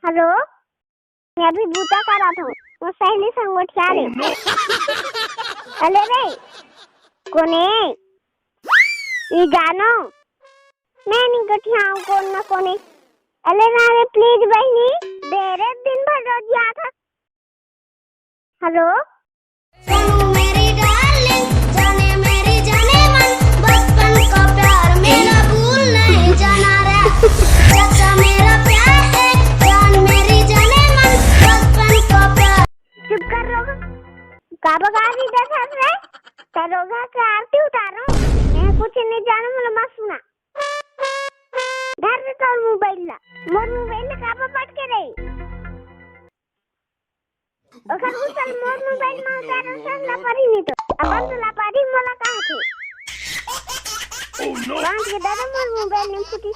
Hello, मैं अभी बूता कर रहा था, वो सहेली संग उठा ले। अले रे, कोने? ये जानो? मैं नहीं गठियाऊं कौन ना कोने। अले ना रे प्लीज बहनी, देरे दिन भर रोज या था। हेलो? सोनू मेरी डार्लिंग, जाने मेरी जाने मन, बचपन का प्यार मेरा भूल नहीं जाना रे। सच्चा मेरा प्यार है, जान मेरी जाने मन, बचपन का प्यार। चुप कर रोगा, काबगारी जैसा रे, करोगा के आरती उतारो। मैं कुछ नहीं जानू, मुझे मत सुना। धर दे तो मोबाइल ला, मोर मोबाइल काबा पट के रही। अगर उसल मोर मोबाइल में उतारो सन ला परी नहीं तो, अपन तो ला परी मोला कहाँ थे? कौन के दादा मोर मोबाइल नहीं फुटी।